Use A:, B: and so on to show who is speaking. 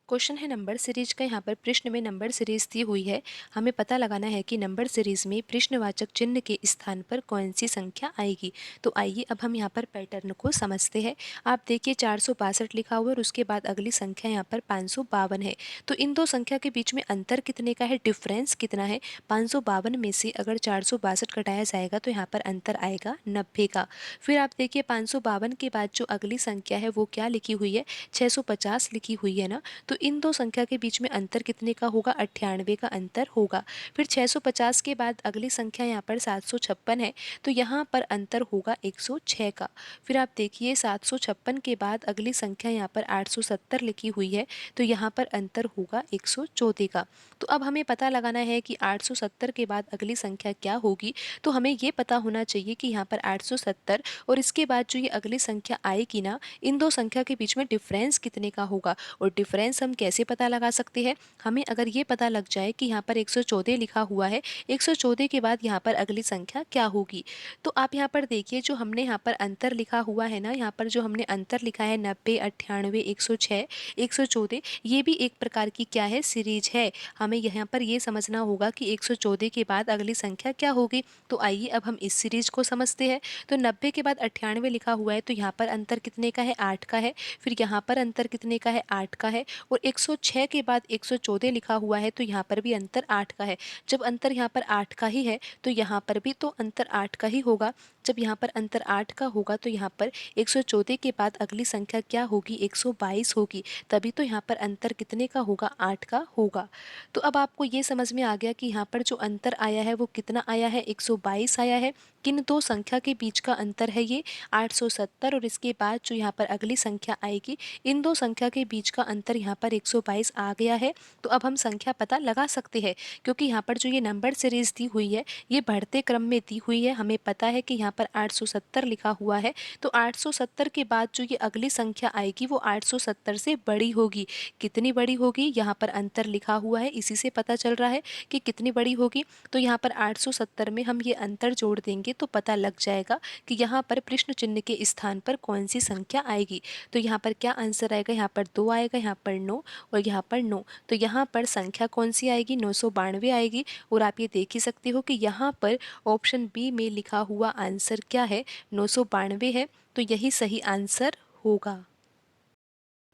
A: Question है number series का। यहाँ पर प्रश्न में नंबर सीरीज दी हुई है। हमें पता लगाना है कि नंबर सीरीज में प्रश्नवाचक चिन्ह के स्थान पर कौन सी संख्या आएगी। तो आइए अब हम यहाँ पर पैटर्न को समझते हैं। आप देखिए 462 लिखा हुआ है और उसके बाद अगली संख्या यहाँ पर 552 है। तो इन दो संख्या के बीच में अंतर कितने का है, डिफरेंस कितना है। 552 में से अगर 462 घटाया जाएगा तो यहाँ पर अंतर आएगा 90 का। फिर आप देखिए 552 के बाद जो अगली संख्या है वो क्या लिखी हुई है, 650 लिखी हुई है ना। तो इन दो संख्या के बीच में अंतर कितने का होगा, 98 का अंतर होगा। फिर 650 के बाद अगली संख्या यहाँ पर 756 है, तो यहाँ पर अंतर होगा 106 का। फिर आप देखिए 756 के बाद अगली संख्या यहाँ पर 870 लिखी हुई है, तो यहाँ पर अंतर होगा 114 का। तो अब हमें पता लगाना है कि 870 के बाद अगली संख्या क्या होगी। तो हमें ये पता होना चाहिए कि यहाँ पर 870 और इसके बाद जो ये अगली संख्या आएगी ना, इन दो संख्या के बीच में डिफरेंस कितने का होगा। और डिफरेंस हम कैसे पता लगा सकते हैं, हमें अगर ये पता लग जाए कि यहाँ पर 114 लिखा हुआ है, 114 के बाद यहाँ पर अगली संख्या क्या होगी। तो आप यहाँ पर देखिए जो हमने यहाँ पर अंतर लिखा हुआ है ना, यहाँ पर जो हमने अंतर लिखा है 90, 98, 106, 114, ये भी एक प्रकार की क्या है, सीरीज है। हमें यहाँ पर ये समझना होगा कि 114 के बाद अगली संख्या क्या होगी। तो आइए अब हम इस सीरीज को समझते हैं। तो 90 के बाद 98 लिखा हुआ है, तो यहाँ पर अंतर कितने का है, 8 का है। फिर यहाँ पर अंतर कितने का है, 8 का है। और 106 के बाद 114 लिखा हुआ है, तो यहाँ पर भी अंतर 8 का है। जब अंतर यहाँ पर 8 का ही है तो यहाँ पर भी तो अंतर 8 का ही होगा। जब यहाँ पर अंतर 8 का होगा तो यहाँ पर 114 के बाद अगली संख्या क्या होगी, 122 होगी। तभी तो यहाँ पर अंतर कितने का होगा, 8 का होगा। तो अब आपको ये समझ में आ गया कि यहाँ पर जो अंतर आया है वो कितना आया है, 122 आया है। किन दो संख्या के बीच का अंतर है ये, 870, और इसके बाद जो यहाँ पर अगली संख्या आएगी, इन दो संख्या के बीच का अंतर यहाँ पर 122 आ गया है। तो अब हम संख्या पता लगा सकते हैं, क्योंकि यहाँ पर जो ये नंबर सीरीज दी हुई है ये बढ़ते क्रम में दी हुई है। हमें पता है कि यहाँ पर 870 लिखा हुआ है, तो 870 के बाद जो ये अगली संख्या आएगी वो 870 से बड़ी होगी। कितनी बड़ी होगी, यहाँ पर अंतर लिखा हुआ है, इसी से पता चल रहा है कि कितनी बड़ी होगी। तो यहाँ पर 870 में हम ये अंतर जोड़ देंगे तो पता लग जाएगा कि यहाँ पर प्रश्न चिन्ह के स्थान पर कौन सी संख्या आएगी। तो यहाँ पर क्या आंसर आएगा, यहाँ पर 2 आएगा, यहाँ पर 9 और यहाँ पर 9। तो यहाँ पर संख्या कौन सी आएगी, 992 आएगी। और आप ये देख ही सकते हो कि यहाँ पर ऑप्शन बी में लिखा हुआ आंसर क्या है, 992 है। तो यही सही आंसर होगा।